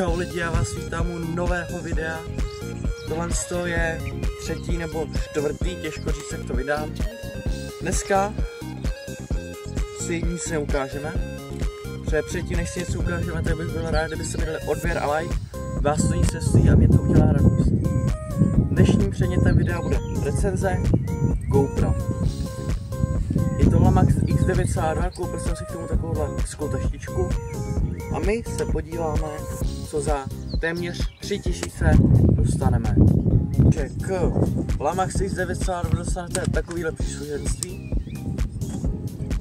Čau lidi, já vás vítám u nového videa. Tohle je třetí nebo čtvrtý, těžko říct, jak to vydám. Dneska si nic neukážeme, protože předtím, než si něco ukážeme, tak bych byl rád, kdybyste mi dali odběr a like. Vás to nic nestojí a mě to udělá radost. Dnešním předmětem videa bude recenze GoPro. Je to Lamax X902, koupil jsem si k tomu takovouhle taštičku. A my se podíváme, co za téměř 3000 dostaneme. Takže k Lamax X902 dostanete takovýhle příslušenství.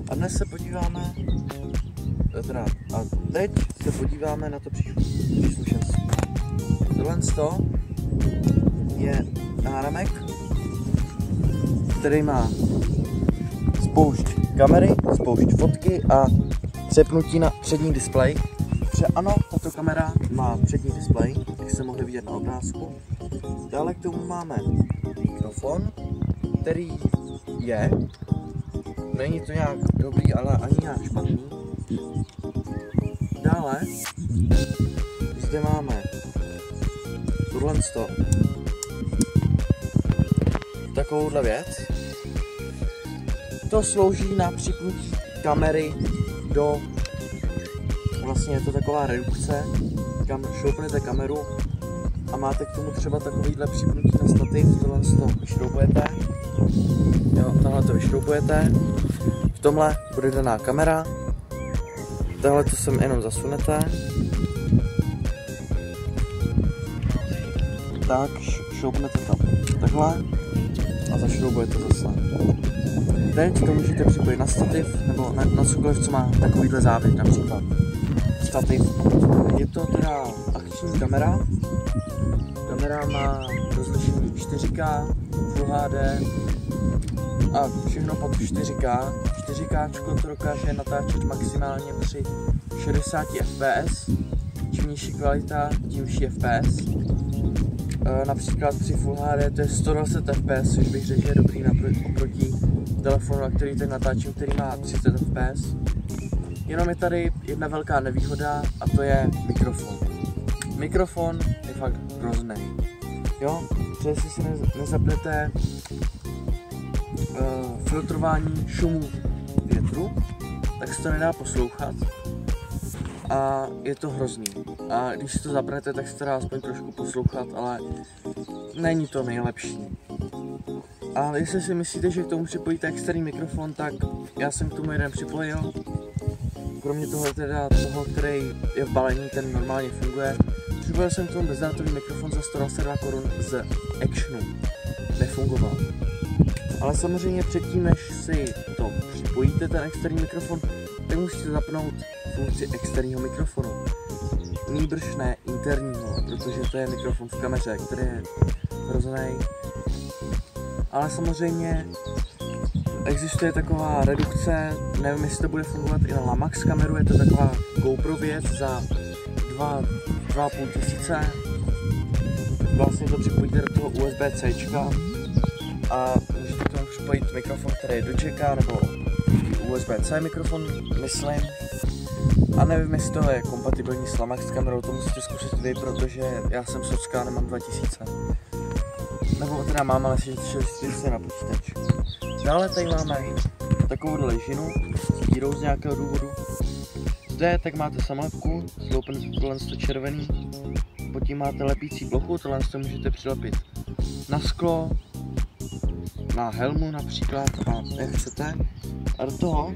A dnes se podíváme, a teď se podíváme na to příslušenství. Tohle je náramek, který má spoušť kamery, spoušť fotky a přepnutí na přední displej. Protože ano, tato kamera má přední displej, jak jste mohli vidět na obrázku. Dále k tomu máme mikrofon, který není to nějak dobrý, ale ani nějak špatný. Dále zde máme takovouhle věc. To slouží na připnutí kamery do, vlastně je to taková redukce, kam šoupnete kameru a máte k tomu třeba takovýhle připnutí na stativ, tohle to vyšroubujete, tohle to vyšroubujete, v tomhle bude daná kamera, tohle to sem jenom zasunete, tak šoupnete to takhle a zašroubujete zase. Teď to můžete připojit na stativ nebo na cokoliv, co má takovýhle závit, například stativ. Je to teda akční kamera. Kamera má rozlišení 4K, Full HD a všechno pod 4K. 4K to dokáže natáčet maximálně při 60 fps. Čím nižší kvalita, tím vyšší fps. Například při Full HD to je 120 fps, což bych řekl, že je dobrý oproti telefonu, na který teď natáčím, který má 30 fps. Jenom je tady jedna velká nevýhoda a to je mikrofon. Mikrofon je fakt hrozný. Jo, protože jestli si nezapnete filtrování šumu větru, tak se to nedá poslouchat a je to hrozný. A když si to zapnete, tak se to dá aspoň trošku poslouchat, ale není to nejlepší. A jestli si myslíte, že k tomu připojíte externí mikrofon, tak já jsem k tomu jeden připojil. Kromě toho, který je v balení, ten normálně funguje. Připojil jsem k tomu bezdrátový mikrofon za 122 korun z Actionu. Nefungoval. Ale samozřejmě předtím, než si to připojíte, ten externí mikrofon, tak musíte zapnout funkci externího mikrofonu. Nýbrž ne interního, protože to je mikrofon v kameře, který je hrozný. Ale samozřejmě existuje taková redukce, nevím, jestli to bude fungovat i na Lamax kameru, je to taková GoPro věc za 2,5 tisíce. Vlastně to připojíte do toho USB-C a můžete k tomu připojit mikrofon, který je do jacka, nebo USB-C mikrofon, myslím. A nevím, jestli to je kompatibilní s Lamax kamerou, to musíte zkusit vy, protože já jsem socka, nemám 2000. Nebo teda mám, ale si na počítač. Dále tady máme takovou ležinu s dírou z nějakého důvodu. Zde tak máte samolepku, tohle červený, pod tím máte lepící plochu, tohle můžete přilepit na sklo, na helmu například, a jak chcete. A do toho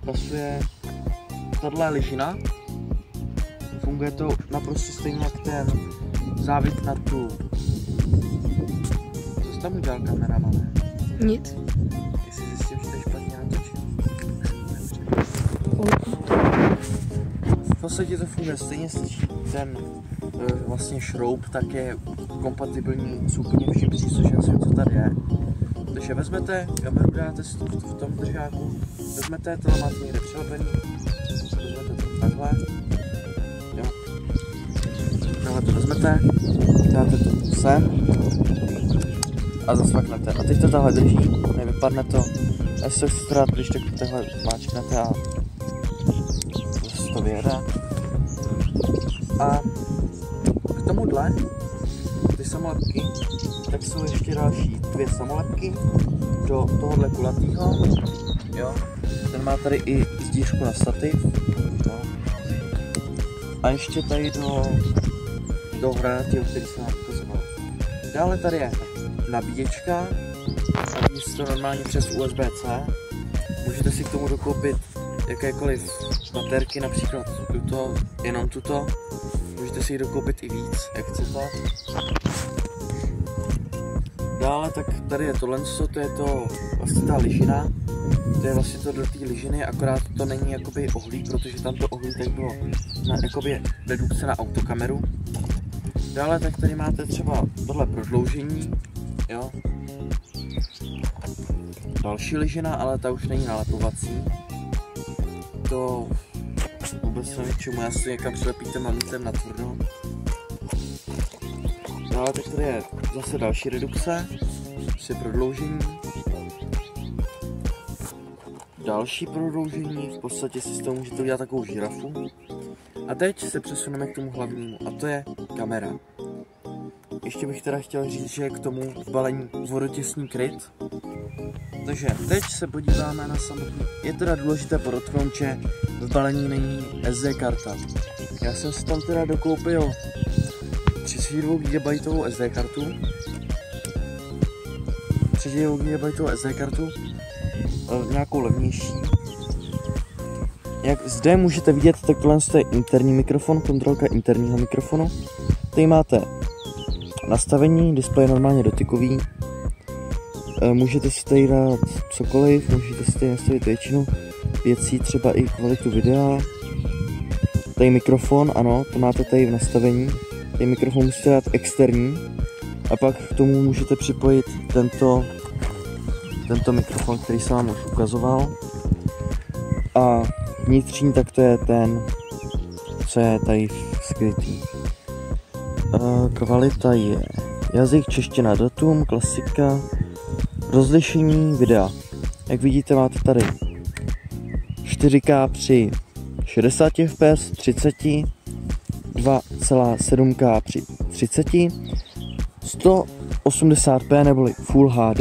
pasuje tahle ležina. Funguje to naprosto stejně jak ten závit na tu. Co jsi tam udělal kamerama, ne? Nic. Jestli zjistím, že to je špatně natočil. V podstatě to funguje stejně, stačí ten vlastně šroub, tak je kompatibilní s úplně vším příslušenstvím, co tady je. Takže vezmete kameru, dáte si to v tom držáku, vezmete, tohle máte někde přilepený, vezmete to takhle, jo. Tohle to vezmete, dáte to sem a zasvaknete. A teď to tahle drží, nevypadne to. A jestli to chcete dát, když tak takhle máčknete a to vyjede. A k tomuhle, ty samolepky, tak jsou ještě další 2 samolepky do tohohle kulatýho, jo. Ten má tady i zdířku na stativ, jo. A ještě tady do hranatého, který jsem vám ukazoval. Dále tady je nabíječka, nabíjí se to normálně přes USB-C. Můžete si k tomu dokoupit jakékoliv baterky, například jenom tuto. Můžete si ji dokoupit i víc, jak chcete. Dále tak tady je tohle, to je to vlastně ta lyžina. To je vlastně to do té lyžiny, akorát to není jakoby ohlí, protože tam to ohlí tak bylo na jakoby redukce na autokameru. Dále tak tady máte třeba tohle prodloužení, jo. Další lyžina, ale ta už není nalepovací. To vůbec nevím čemu, já si někam přilepíte magnetem na tvrdo. Dále tak tady je zase další redukce, prostě prodloužení. Další prodloužení, v podstatě si z toho můžete udělat takovou žirafu. A teď se přesuneme k tomu hlavnímu, a to je kamera. Ještě bych teda chtěl říct, že je k tomu v balení vodotěsný kryt. Takže teď se podíváme na samotný. Je teda důležité podotknout, že v balení není SD karta. Já jsem si tam teda dokoupil 32 GB SD kartu. 32 GB SD kartu, nějakou levnější. Jak zde můžete vidět, tak tohle je interní mikrofon, kontrolka interního mikrofonu. Tady máte nastavení, displej normálně dotykový. Můžete si tady dát cokoliv, můžete si tady nastavit většinu věcí, třeba i kvalitu videa. Tady mikrofon, ano, to máte tady v nastavení. Tady mikrofon musíte dát externí a pak k tomu můžete připojit tento mikrofon, který jsem vám už ukazoval. A vnitřní, tak to je ten, co je tady skrytý. Kvalita je jazyk, čeština, datum, klasika, rozlišení videa. Jak vidíte, máte tady 4K při 60 fps, 30, 2,7K při 30, 180p neboli Full HD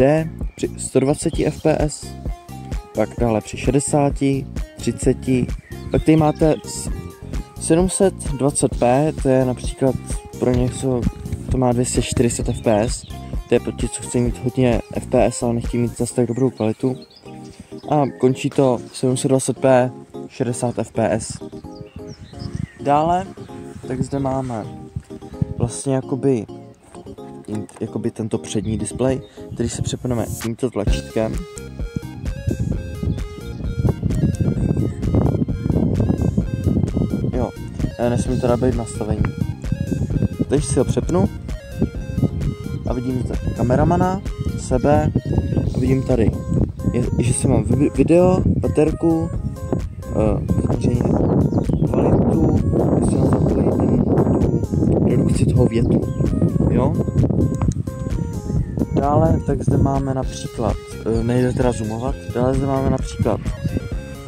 při 120 fps, pak dále při 60, 30, pak tady máte 720p, to je například pro něco, to má 240 fps, to je pro ti, co chce mít hodně fps, ale nechtějí mít zase tak dobrou kvalitu. A končí to 720p, 60 fps. Dále, tak zde máme vlastně jakoby tento přední displej, který se přepneme tímto tlačítkem. Jo, nesmím teda být v nastavení. Teď si ho přepnu a vidím tady kameramana, sebe a vidím tady, že si mám video, baterku, samozřejmě kvalitu, jestli mám zapojit tu redukci toho větru, jo. Dále tak zde máme například, nejde teda zoomovat, dále zde máme například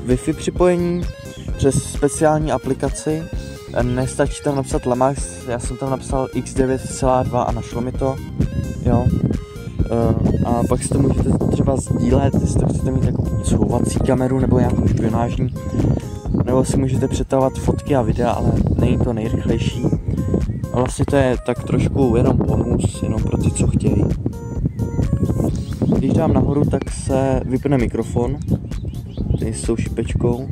Wi-Fi připojení přes speciální aplikaci. Nestačí tam napsat Lamax, já jsem tam napsal X9,2 a našlo mi to, jo. A pak si to můžete třeba sdílet, jestli to chcete mít jako schovací kameru nebo nějakou špionážní, nebo si můžete přetahovat fotky a videa, ale není to nejrychlejší. A vlastně to je tak trošku jenom bonus, jenom pro ty, co chtějí. Když dám nahoru, tak se vypne mikrofon, tady s tou šipečkou.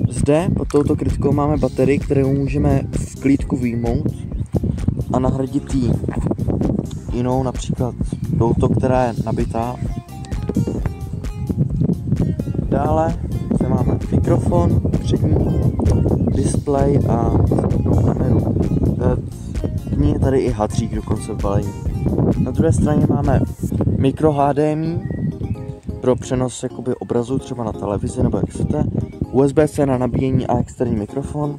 Zde pod touto krytkou máme baterii, kterou můžeme v klídku vyjmout a nahradit jí jinou, například touto, která je nabitá. Dále zde máme mikrofon, přední displej a kameru. Je tady i hadřík dokonce v balení. Na druhé straně máme micro HDMI pro přenos jakoby obrazu třeba na televizi nebo jak chcete, USB-C na nabíjení a externí mikrofon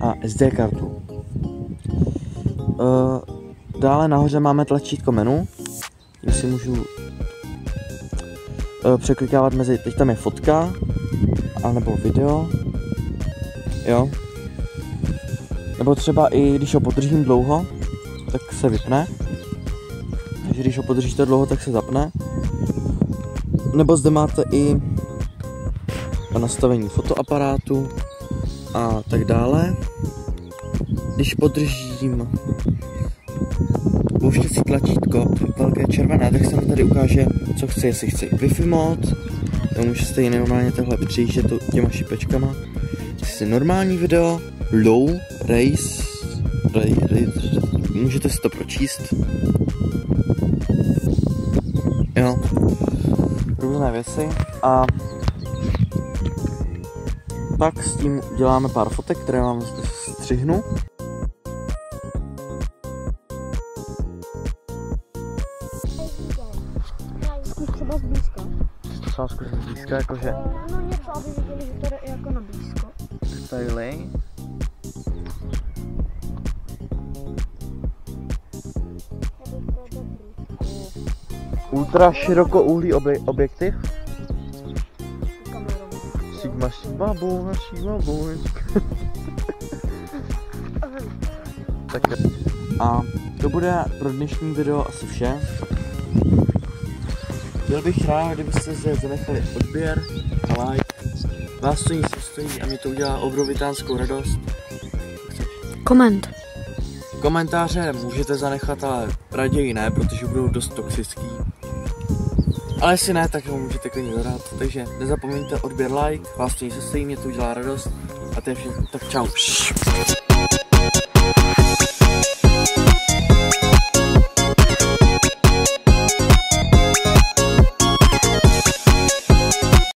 a SD kartu. Dále nahoře máme tlačítko menu, kde si můžu překlikávat mezi, teď tam je fotka, anebo video, jo. Nebo třeba i když ho podržím dlouho, tak se vypne. Takže když ho podržíte dlouho, tak se zapne. Nebo zde máte i nastavení fotoaparátu a tak dále. Když podržím pouštěcí tlačítko, velké červené, tak se mi tady ukáže, co chci, jestli chci Wi-Fi mod, můžete ji normálně takhle přejíždět těma šipečkama, jestli normální video, low, race, můžete si to pročíst. Jo, různé věci a pak s tím děláme pár fotek, které vám střihnu. Zkus třeba zblízka. Třeba zkusit zblízka, jakože... No něco, aby viděli, že to je jako na blízko. Tadyhle. Ultra širokouhlý objektiv. Sigma boy. Tak a to bude pro dnešní video asi vše. Byl bych rád, kdybyste zde zanechali odběr a like. Vás to nic nestojí a mě to udělá obrovitánskou radost. Koment. Komentáře můžete zanechat, ale raději ne, protože budou dost toxický. Ale jestli ne, tak ho můžete klidně zadat. Takže nezapomeňte odběr, like, vás to nic nestojí, mě to udělá radost. A to je všechno. Tak čau.